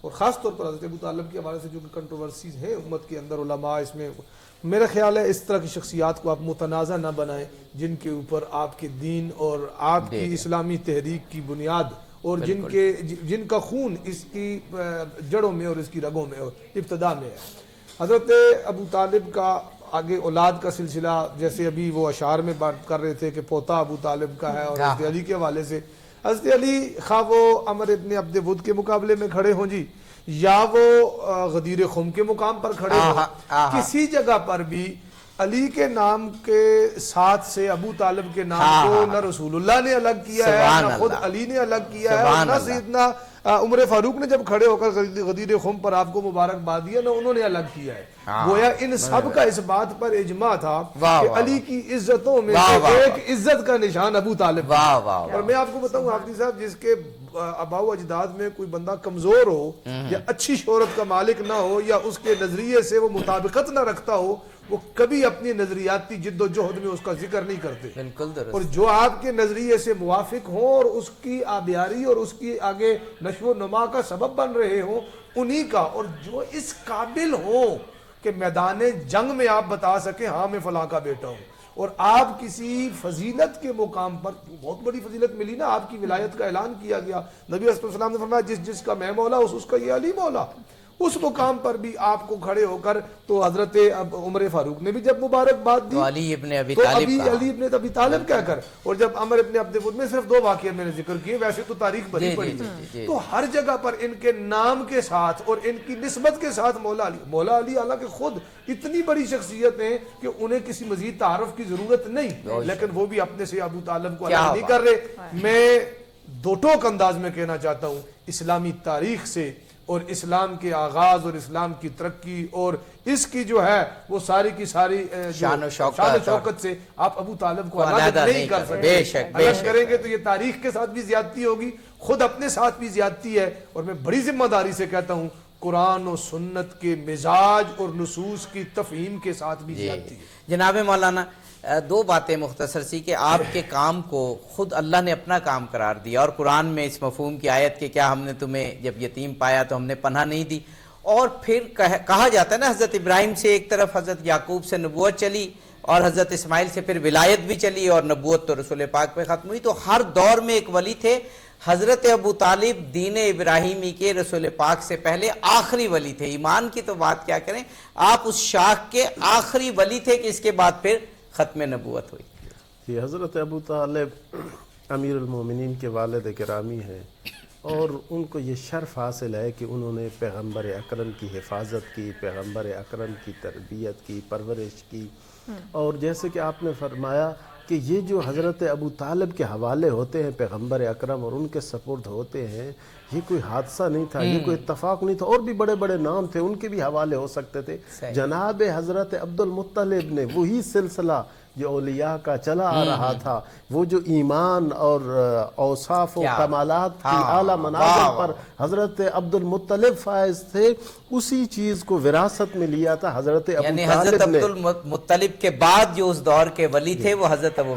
اور خاص طور پر حضرت ابو طالب کے حوالے سے جو کنٹروورسیز ہیں امت کے اندر، علماء اس میں، میرا خیال ہے اس طرح کی شخصیات کو آپ متنازع نہ بنائیں جن کے اوپر آپ کے دین اور آپ کی اسلامی تحریک کی بنیاد اور جن کا خون اس کی جڑوں میں اور اس کی رگوں میں اور ابتدا میں ہے۔ حضرت ابو طالب کا آگے اولاد کا سلسلہ، جیسے ابھی وہ اشعار میں بات کر رہے تھے کہ پوتا ابو طالب کا ہے، اور حضرت علی کے حوالے سے حضرت علی خواہ وہ عمر ابن عبد ود کے مقابلے میں کھڑے ہوں جی، یا وہ غدیر خم کے مقام پر کھڑے ہوں، کسی جگہ پر بھی علی کے نام کے ساتھ سے ابو طالب کے نام کو نہ رسول اللہ نے الگ کیا ہے، نہ خود علی نے الگ کیا ہے، اور نہ سیدنا عمر فاروق نے جب کھڑے ہو کر غدیر خم پر آپ کو مبارکباد دیا، نہ انہوں نے الگ کیا ہے۔ گویا ان سب کا اس بات پر اجماع تھا کہ علی کی عزتوں میں ایک عزت کا نشان ابو طالب، اور میں آپ کو بتاؤں حافظ صاحب، جس کے آباء و اجداد میں کوئی بندہ کمزور ہو یا اچھی شہرت کا مالک نہ ہو یا اس کے نظریے سے وہ مطابقت نہ رکھتا ہو، وہ کبھی اپنی نظریاتی جد و جہد میں اس کا ذکر نہیں کرتے، بالکل درست۔ اور جو آپ کے نظریے سے موافق ہوں اور اس کی آبیاری اور اس کی آگے نشو و نما کا سبب بن رہے ہوں، انہی کا، اور جو اس قابل ہوں کہ میدان جنگ میں آپ بتا سکیں ہاں میں فلاں کا بیٹا ہوں، اور آپ کسی فضیلت کے مقام پر، بہت بڑی فضیلت ملی نا، آپ کی ولایت کا اعلان کیا گیا، نبی صلی اللہ علیہ وسلم نے فرمایا جس کا میں مولا اس کا یہ علی مولا، اس مقام پر بھی آپ کو کھڑے ہو کر تو حضرت عمر فاروق نے بھی جب مبارکباد دی تو علی ابن ابی تو طالب علی ابن ابی طالب کہہ کر، اور جب عمر ابن عبد ود میں صرف 2 واقعے میں نے ذکر کیے، ویسے تو تاریخ بھری پڑی ہے، تو ہر جگہ پر ان کے نام کے ساتھ اور ان کی نسبت کے ساتھ مولا علی حالانکہ خود اتنی بڑی شخصیت ہیں کہ انہیں کسی مزید تعارف کی ضرورت نہیں، لیکن وہ بھی اپنے سے ابو طالب کو الگ نہیں کر رہے۔ میں دو ٹوک انداز میں کہنا چاہتا ہوں، اسلامی تاریخ سے اور اسلام کے آغاز اور اسلام کی ترقی اور اس کی جو ہے وہ ساری کی ساری شان و شوکت سے آپ ابو طالب کو الگ نہیں کر سکتے، الگ کریں گے تو یہ تاریخ کے ساتھ بھی زیادتی ہوگی، خود اپنے ساتھ بھی زیادتی ہے، اور میں بڑی ذمہ داری سے کہتا ہوں قرآن و سنت کے مزاج اور نصوص کی تفہیم کے ساتھ بھی زیادتی ہے۔ جناب مولانا 2 باتیں مختصر سی کہ آپ کے کام کو خود اللہ نے اپنا کام قرار دیا، اور قرآن میں اس مفہوم کی آیت کہ کیا ہم نے تمہیں جب یتیم پایا تو ہم نے پناہ نہیں دی، اور پھر کہا جاتا ہے نا حضرت ابراہیم سے ایک طرف حضرت یعقوب سے نبوت چلی اور حضرت اسماعیل سے پھر ولایت بھی چلی اور نبوت تو رسول پاک پہ ختم ہوئی، تو ہر دور میں ایک ولی تھے۔ حضرت ابو طالب دین ابراہیمی کے رسول پاک سے پہلے آخری ولی تھے، ایمان کی تو بات کیا کریں، آپ اس شاخ کے آخری ولی تھے کہ اس کے بعد پھر ختم نبوت ہوئی۔ یہ حضرت ابو طالب امیر المومنین کے والد گرامی ہیں، اور ان کو یہ شرف حاصل ہے کہ انہوں نے پیغمبر اکرم کی حفاظت کی، پیغمبر اکرم کی تربیت کی، پرورش کی، اور جیسے کہ آپ نے فرمایا کہ یہ جو حضرت ابو طالب کے حوالے ہوتے ہیں پیغمبر اکرم اور ان کے سپرد ہوتے ہیں، یہ کوئی حادثہ نہیں تھا، یہ کوئی اتفاق نہیں تھا، اور بھی بڑے بڑے نام تھے، ان کے بھی حوالے ہو سکتے تھے۔ جناب حضرت عبد المطلب نے وہی سلسلہ جو اولیاء کا چلا آ رہا تھا، وہ جو ایمان اور اوصاف و کمالات کی اعلیٰ منازل پر حضرت عبد المطلب فائز تھے، اسی چیز کو وراثت میں لیا تھا حضرت ابو طالب نے۔ حضرت عبد المطلب کے بعد جو اس دور کے ولی تھے وہ حضرت ابو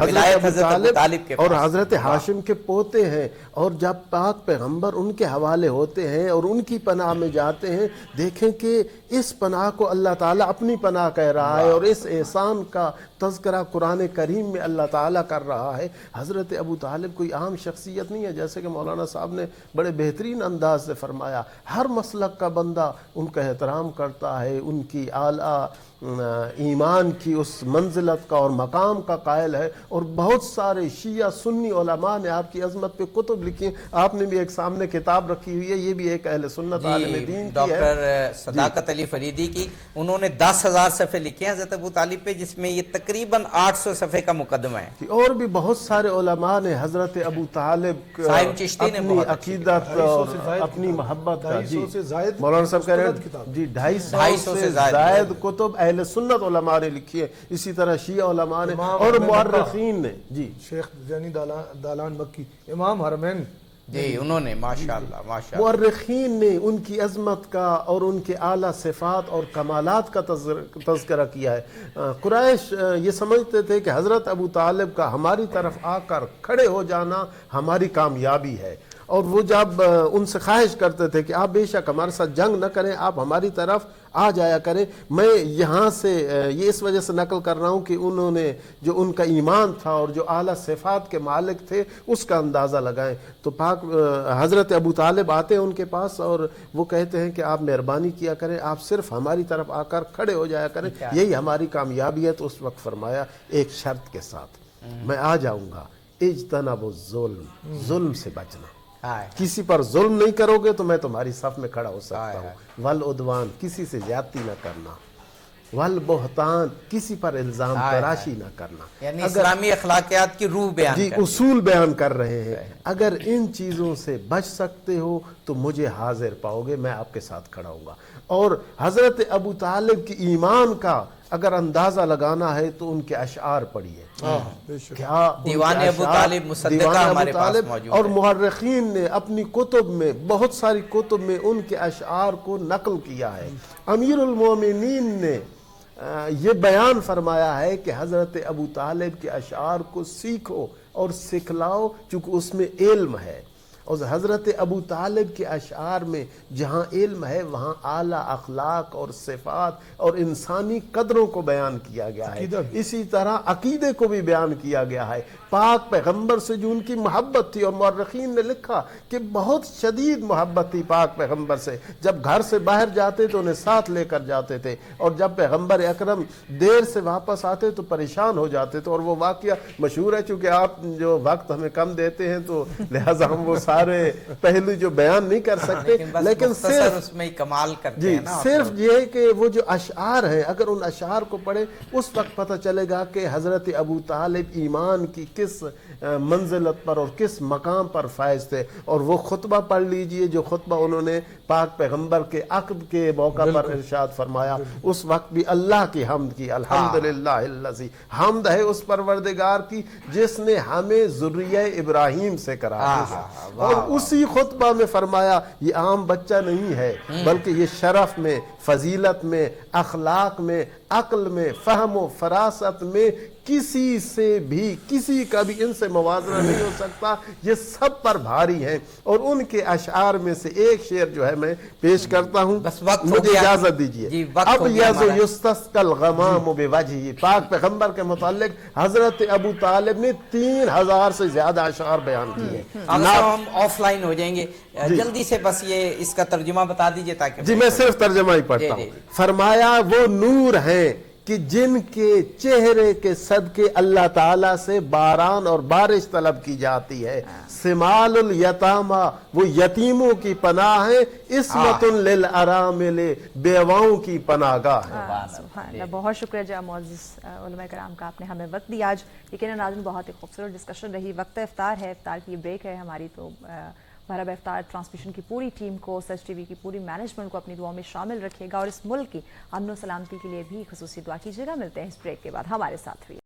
طالب کے اور حضرت ہاشم کے پوتے ہیں، اور جب پاک پیغمبر ان کے حوالے ہوتے ہیں اور ان کی پناہ میں جاتے ہیں، دیکھیں کہ اس پناہ کو اللہ تعالیٰ اپنی پناہ کہہ رہا ہے، اور اس احسان کا تذکرہ قرآن کریم میں اللہ تعالیٰ کر رہا ہے۔ حضرت ابو طالب کوئی عام شخصیت نہیں ہے، جیسے کہ مولانا صاحب نے بڑے بہترین انداز سے فرمایا، ہر مسلک کا بندہ ان کا احترام کرتا ہے، ان کی اعلیٰ ایمان کی اس منزلت کا اور مقام کا قائل ہے، اور بہت سارے شیعہ سنی علماء نے آپ کی عظمت پہ کتب لکھی ہیں، آپ نے بھی ایک سامنے کتاب رکھی ہوئی ہے، یہ بھی ایک اہل سنت عالم دین کی ہے، ڈاکٹر صداقت علی فریدی کی، انہوں نے 10,000 صفحے لکھے ہیں حضرت ابو طالب پہ، جس میں یہ تقریباً 800 صفحے کا مقدمہ ہے۔ اور بھی بہت سارے علماء نے حضرت ابو طالب اپنی عقیدت اور اپنی محبت کا، جی مولانا صاحب کہہ رہے ہیں جی 250 سے زائد کتب اہل سنت علماء نے لکھی ہے، اسی طرح شیعہ علماء نے اور مورخین نے، جی شیخ زینی دالان مکی، امام حرمین، جی انہوں نے ماشاءاللہ مورخین نے ان کی عظمت کا اور ان کے اعلیٰ صفات اور کمالات کا تذکرہ کیا ہے۔ قریش یہ سمجھتے تھے کہ حضرت ابو طالب کا ہماری طرف آ کر کھڑے ہو جانا ہماری کامیابی ہے، اور وہ جب ان سے خواہش کرتے تھے کہ آپ بے شک ہمارے ساتھ جنگ نہ کریں، آپ ہماری طرف آ جایا کریں، میں یہاں سے یہ اس وجہ سے نقل کر رہا ہوں کہ انہوں نے جو ان کا ایمان تھا اور جو اعلیٰ صفات کے مالک تھے اس کا اندازہ لگائیں۔ تو پاک حضرت ابو طالب آتے ہیں ان کے پاس اور وہ کہتے ہیں کہ آپ مہربانی کیا کریں، آپ صرف ہماری طرف آ کر کھڑے ہو جایا کریں، یہی ہماری کامیابی ہے۔ تو اس وقت فرمایا ایک شرط کے ساتھ میں آ جاؤں گا، اجتنب الظلم، ظلم سے بچنا، کسی پر ظلم نہیں کرو گے تو میں تمہاری صف میں کھڑا ہو سکتا ہوں، والعدوان، کسی سے زیادتی نہ کرنا، والبہتان، کسی پر الزام تراشی نہ کرنا، یعنی اسلامی اخلاقیات کی روح بیان جی اصول بیان کر رہے ہیں۔ اگر ان چیزوں سے بچ سکتے ہو تو مجھے حاضر پاؤ گے، میں آپ کے ساتھ کھڑا ہوں گا۔ اور حضرت ابو طالب کی ایمان کا اگر اندازہ لگانا ہے تو ان کے اشعار پڑھیے، کیا دیوان ابو طالب مصدقہ ہمارے پاس موجود ہے، اور مورخین نے اپنی کتب میں، بہت ساری کتب میں ان کے اشعار کو نقل کیا ہے۔ امیر المومنین نے یہ بیان فرمایا ہے کہ حضرت ابو طالب کے اشعار کو سیکھو اور سکھلاؤ، چونکہ اس میں علم ہے، اور حضرت ابو طالب کے اشعار میں جہاں علم ہے وہاں اعلیٰ اخلاق اور صفات اور انسانی قدروں کو بیان کیا گیا ہے، اسی طرح عقیدے کو بھی بیان کیا گیا ہے، پاک پیغمبر سے جو ان کی محبت تھی، اور مورخین نے لکھا کہ بہت شدید محبت تھی پاک پیغمبر سے، جب گھر سے باہر جاتے تو انہیں ساتھ لے کر جاتے تھے، اور جب پیغمبر اکرم دیر سے واپس آتے تو پریشان ہو جاتے تھے، اور وہ واقعہ مشہور ہے، چونکہ آپ جو وقت ہمیں کم دیتے ہیں تو لہٰذا ہم وہ سارے پہلو جو بیان نہیں کر سکتے، لیکن صرف اس میں کمال کرتے جی ہیں نا، صرف یہ ہے کہ وہ جو اشعار ہیں اگر ان اشعار کو پڑھے اس وقت پتہ چلے گا کہ حضرت ابو طالب ایمان کی کس منزلت پر اور کس مقام پر فائز تھے۔ اور وہ خطبہ پڑھ لیجئے جو خطبہ انہوں نے پاک پیغمبر کے عقد کے موقع پر ارشاد فرمایا، اس وقت بھی اللہ کی حمد کی، الحمدللہ الذی، حمد ہے اس پروردگار کی جس نے ہمیں ذریہ ابراہیم سے کرا دیا۔ اور اسی خطبہ میں فرمایا یہ عام بچہ نہیں ہے بلکہ یہ شرف میں، فضیلت میں، اخلاق میں، عقل میں، فہم و فراست میں کسی سے بھی، کسی کا بھی ان سے موازنہ نہیں ہو سکتا، یہ سب پر بھاری ہیں۔ اور ان کے اشعار میں سے ایک شعر جو ہے میں پیش کرتا ہوں، بس وقت ہو مجھے گیا، اجازت دیجیے۔ جی وقت اب ہو گیا یزو ہمارا۔ یستسقی الغمام بوجہہ، پاک پیغمبر کے متعلق حضرت ابو طالب نے 3000 سے زیادہ اشعار بیان کیے۔ اب ہم آف لائن ہو جائیں گے، جلدی سے بس یہ اس کا ترجمہ بتا دیجئے تاکہ جی میں صرف ترجمہ ہی پڑھتا ہوں۔ فرمایا وہ نور ہیں کہ جن کے چہرے کے صدقے اللہ تعالیٰ سے باران اور بارش طلب کی جاتی ہے، سمال الیتامہ، وہ یتیموں کی پناہ ہے، عصمت للارامل، بیواؤں کی پناہ گاہ ہے۔ سبحان اللہ، بہت شکریہ جی معزز علماء کرام کا، آپ نے ہمیں وقت دیا آج۔ یقیناً ناظرین بہت ہی خوبصورت ڈسکشن رہی۔ وقت افطار ہے، افطار کی بریک ہے ہماری، تو بھرا افطار ٹرانسمیشن کی پوری ٹیم کو، سچ ٹی وی کی پوری مینجمنٹ کو اپنی دعاؤں میں شامل رکھیے گا، اور اس ملک کی امن و سلامتی کے لیے بھی خصوصی دعا کیجیے گا۔ ملتے ہیں اس بریک کے بعد، ہمارے ساتھ رہیے۔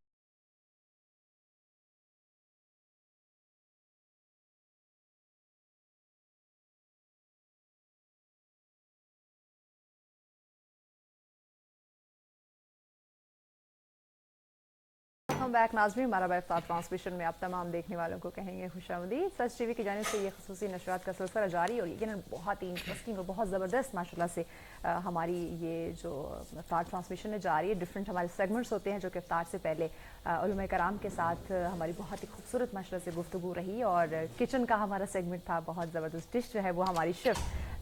ہم بیک ناظرین، ہمارا افطار ٹرانسمیشن میں آپ تمام دیکھنے والوں کو کہیں گے خوش آمدید۔ سچ ٹی وی کی جانب سے یہ خصوصی نشریات کا سلسلہ جاری، اور یقیناً بہت ہی انٹرسٹنگ اور بہت زبردست ماشاءاللہ سے ہماری یہ جو افطار ٹرانسمیشن ہے جاری ہے۔ ڈفرینٹ ہمارے سیگمنٹس ہوتے ہیں جو کہ افطار سے پہلے علماء کرام کے ساتھ ہماری بہت ہی خوبصورت ماشاءاللہ سے گفتگو رہی، اور کچن کا ہمارا سیگمنٹ تھا، بہت زبردست ڈش جو ہے وہ ہماری شیف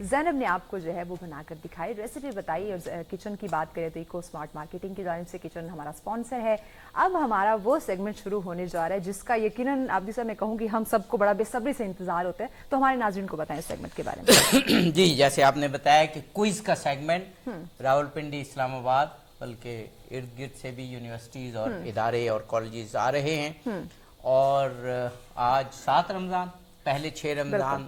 زینب نے آپ کو جو ہے وہ بنا کر دکھائی، ریسیپی بتائی۔ اور کچن کی بات کریں تو ایکو اسمارٹ مارکیٹنگ کی جانب سے کچن ہمارا اسپانسر ہے۔ اب ہمارا وہ سیگمنٹ شروع ہونے جا رہا ہے جس کا یقیناً آپ جیسا میں کہوں گی ہم سب کو بڑا بے صبری سے انتظار ہوتا ہے، تو ہمارے ناظرین کو بتائیں اس سیگمنٹ کے بارے میں۔ جی جیسے آپ نے بتایا کہ کوئز کا سیگمنٹ راولپنڈی، اسلام آباد، بلکہ ارد گرد سے بھی یونیورسٹیز اور ادارے اور کالجز آ رہے ہیں، اور آج 7 رمضان، پہلے 6 رمضان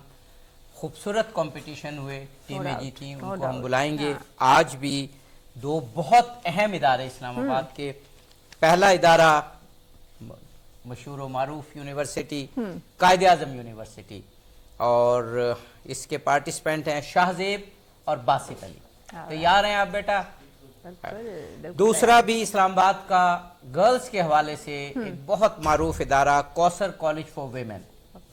خوبصورت کمپٹیشن ہوئے، ٹیمیں جیتی، ان کو ہم بلائیں گے۔ آج بھی 2 بہت اہم ادارے اسلام آباد کے، پہلا ادارہ مشہور و معروف یونیورسٹی قائد اعظم یونیورسٹی، اور اس کے پارٹیسپینٹ ہیں شاہ زیب اور باسط علی۔ تیار ہیں آپ بیٹا؟ دوسرا بھی اسلام آباد کا گرلز کے حوالے سے ایک بہت معروف ادارہ کوثر college for women,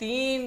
3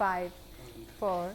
5, 4।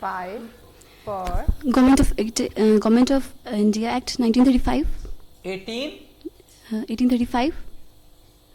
Five, four, Government of India Act 1935, 1835,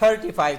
35,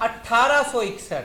1861,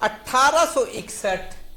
1861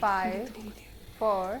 5, 4,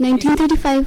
1935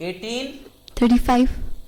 1825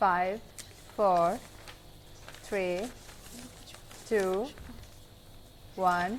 5 4 3 2 1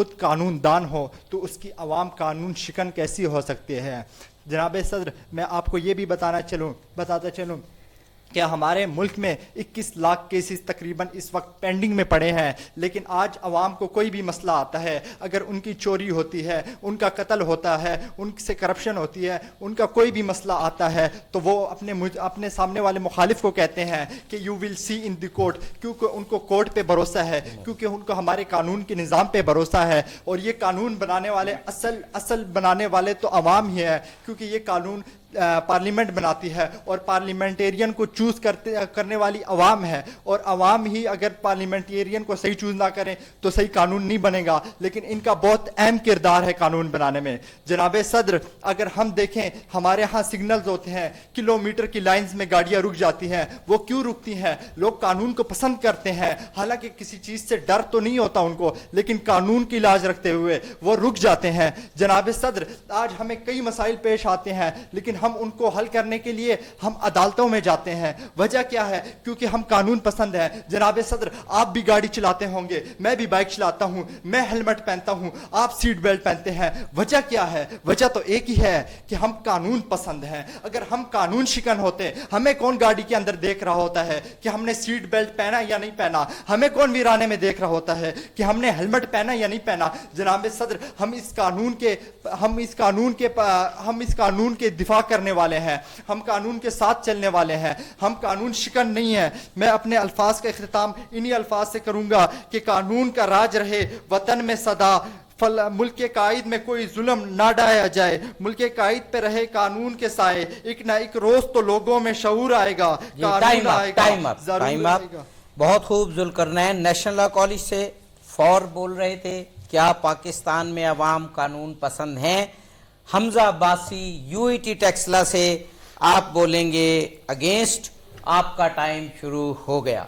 خود قانون دان ہو تو اس کی عوام قانون شکن کیسی ہو سکتی ہے؟ جناب صدر، میں آپ کو یہ بھی بتاتا چلوں کہ ہمارے ملک میں 21 لاکھ کیسز تقریباً اس وقت پینڈنگ میں پڑے ہیں، لیکن آج عوام کو کوئی بھی مسئلہ آتا ہے، اگر ان کی چوری ہوتی ہے، ان کا قتل ہوتا ہے، ان سے کرپشن ہوتی ہے، ان کا کوئی بھی مسئلہ آتا ہے تو وہ اپنے سامنے والے مخالف کو کہتے ہیں کہ you will C in the court, کیونکہ ان کو کورٹ پہ بھروسہ ہے، کیونکہ ان کو ہمارے قانون کے نظام پہ بھروسہ ہے، اور یہ قانون بنانے والے اصل بنانے والے تو عوام ہی ہیں، کیونکہ یہ قانون پارلیمنٹ بناتی ہے اور پارلیمنٹیرین کو چوز کرنے والی عوام ہے، اور عوام ہی اگر پارلیمنٹیرین کو صحیح چوز نہ کریں تو صحیح قانون نہیں بنے گا، لیکن ان کا بہت اہم کردار ہے قانون بنانے میں۔ جناب صدر، اگر ہم دیکھیں ہمارے ہاں سگنلز ہوتے ہیں، کلومیٹر کی لائنز میں گاڑیاں رک جاتی ہیں، وہ کیوں رکتی ہیں؟ لوگ قانون کو پسند کرتے ہیں، حالانکہ کسی چیز سے ڈر تو نہیں ہوتا ان کو، لیکن قانون کی لاج رکھتے ہوئے وہ رک جاتے ہیں۔ جناب صدر، آج ہمیں کئی مسائل پیش آتے ہیں، لیکن ہم ان کو حل کرنے کے لیے ہم عدالتوں میں جاتے ہیں۔ وجہ کیا ہے؟ کیونکہ ہم قانون پسند ہیں۔ جناب صدر، آپ بھی گاڑی چلاتے ہوں گے، میں بھی بائک چلاتا ہوں، میں ہیلمٹ پہنتا ہوں، آپ سیٹ بیلٹ پہنتے ہیں۔ وجہ کیا ہے؟ وجہ تو ایک ہی ہے کہ ہم قانون پسند ہیں۔ اگر ہم قانون شکن ہوتے، ہمیں کون گاڑی کے اندر دیکھ رہا ہوتا ہے کہ ہم نے سیٹ بیلٹ پہنا یا نہیں پہنا؟ ہمیں کون ویرانے میں دیکھ رہا ہوتا ہے کہ ہم نے ہیلمٹ پہنا یا نہیں پہنا؟ جناب صدر، ہم اس قانون کے دفاع کرنے والے ہیں، ہم قانون کے ساتھ چلنے والے ہیں، ہم قانون شکن نہیں ہیں۔ میں اپنے الفاظ کا اختتام انہی الفاظ سے کروں گا کہ قانون کا راج رہے وطن میں صدا، ملک کے قائد میں کوئی ظلم نہ ڈایا جائے، ملک کے قائد پہ رہے قانون کے سائے، ایک نہ ایک روز تو لوگوں میں شعور آئے گا، قانون آئے گا، ضرور آئے گا۔ بہت خوب۔ ذوالقرنین نیشنل لا کالج سے فور بول رہے تھے، کیا پاکستان میں عوام قانون پسند ہیں؟ حمزہ عباسی UET ٹیکسلا سے آپ بولیں گے اگینسٹ، آپ کا ٹائم شروع ہو گیا۔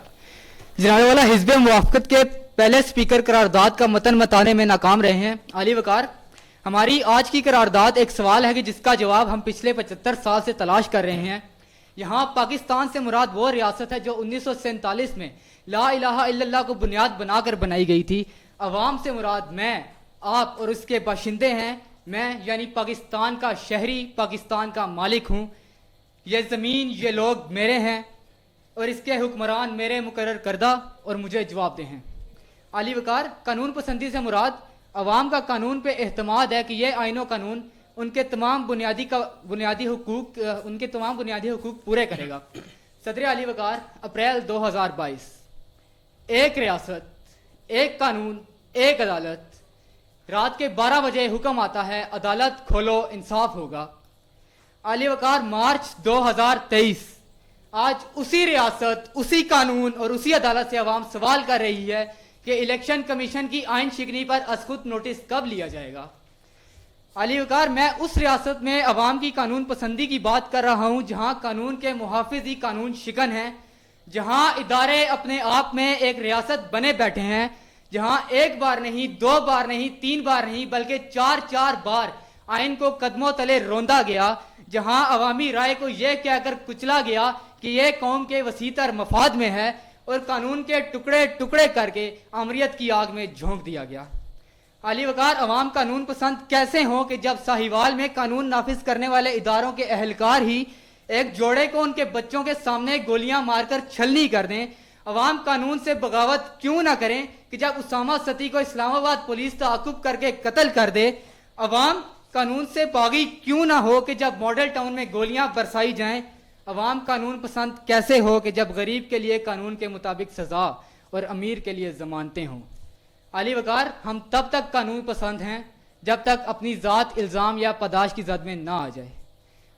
جناب والا، حزب موافقت کے پہلے سپیکر قرارداد کا متن متانے میں ناکام رہے ہیں۔ علی وقار، ہماری آج کی قرارداد ایک سوال ہے کہ جس کا جواب ہم پچھلے 75 سال سے تلاش کر رہے ہیں۔ یہاں پاکستان سے مراد وہ ریاست ہے جو 1947 میں لا الہ الا اللہ کو بنیاد بنا کر بنائی گئی تھی۔ عوام سے مراد میں، آپ اور اس کے باشندے ہیں۔ میں یعنی پاکستان کا شہری، پاکستان کا مالک ہوں۔ یہ زمین، یہ لوگ میرے ہیں اور اس کے حکمران میرے مقرر کردہ اور مجھے جواب دہ ہیں۔ علی وقار، قانون پسندی سے مراد عوام کا قانون پہ اعتماد ہے کہ یہ آئین و قانون ان کے تمام بنیادی حقوق پورے کرے گا۔ صدر علی وقار، اپریل 2022، ایک ریاست، ایک قانون، ایک عدالت۔ رات کے 12 بجے حکم آتا ہے، عدالت کھولو، انصاف ہوگا۔ علی وقار، مارچ 2023، آج اسی ریاست، اسی قانون اور اسی عدالت سے عوام سوال کر رہی ہے کہ الیکشن کمیشن کی آئین شکنی پر از خود نوٹس کب لیا جائے گا۔ علی وقار، میں اس ریاست میں عوام کی قانون پسندی کی بات کر رہا ہوں جہاں قانون کے محافظ ہی قانون شکن ہیں، جہاں ادارے اپنے آپ میں ایک ریاست بنے بیٹھے ہیں، جہاں ایک بار نہیں، 2 بار نہیں، 3 بار نہیں، بلکہ 4 بار آئین کو قدموں تلے روندا گیا، جہاں عوامی رائے کو یہ کہہ کر کچلا گیا کہ یہ قوم کے وسیع تر مفاد میں ہے، اور قانون کے ٹکڑے ٹکڑے کر کے آمریت کی آگ میں جھونک دیا گیا۔ علی وقار، عوام قانون پسند کیسے ہوں کہ جب ساہیوال میں قانون نافذ کرنے والے اداروں کے اہلکار ہی ایک جوڑے کو ان کے بچوں کے سامنے گولیاں مار کر چھلنی کر دیں؟ عوام قانون سے بغاوت کیوں نہ کریں کہ جب اسامہ ستی کو اسلام آباد پولیس تعاقب کر کے قتل کر دے؟ عوام قانون سے باغی کیوں نہ ہو کہ جب ماڈل ٹاؤن میں گولیاں برسائی جائیں؟ عوام قانون پسند کیسے ہو کہ جب غریب کے لیے قانون کے مطابق سزا اور امیر کے لیے ضمانتیں ہوں؟ علی وقار، ہم تب تک قانون پسند ہیں جب تک اپنی ذات الزام یا پاداش کی زد میں نہ آ جائے،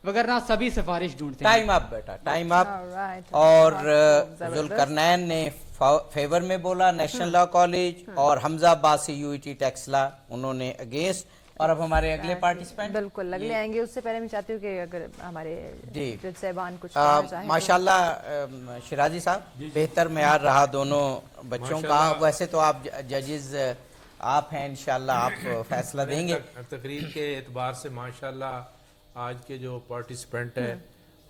وگرنہ سبھی سفارش ڈھونڈتے ہیں۔ ٹائم اپ بیٹا، ٹائم اپ۔ اور ذوالقرنین نے فیور میں بولا نیشنل لا کالج، اور حمزہ عباسی UET ٹیکسلا انہوں نے اگینسٹ۔ اور اب ہمارے اگلے پارٹیسپینٹ بالکل اگلے آئیں گے، اس سے پہلے میں چاہتی ہوں کہ اگر ہمارے جج صاحبان کچھ کہنا چاہیں۔ ماشاءاللہ شیرازی صاحب، بہتر معیار رہا دونوں بچوں کا۔ ویسے تو آپ ججز آپ ہیں، انشاءاللہ آپ فیصلہ دیں گے۔ تقریر کے اعتبار سے ماشاءاللہ آج کے جو پارٹیسپینٹ ہیں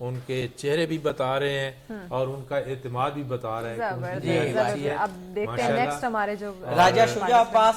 ان کے چہرے بھی بتا رہے ہیں اور ان کا اعتماد بھی بتا رہے ہیں۔ اب دیکھتے ہیں نیکسٹ ہمارے جو راجہ شجاع عباس،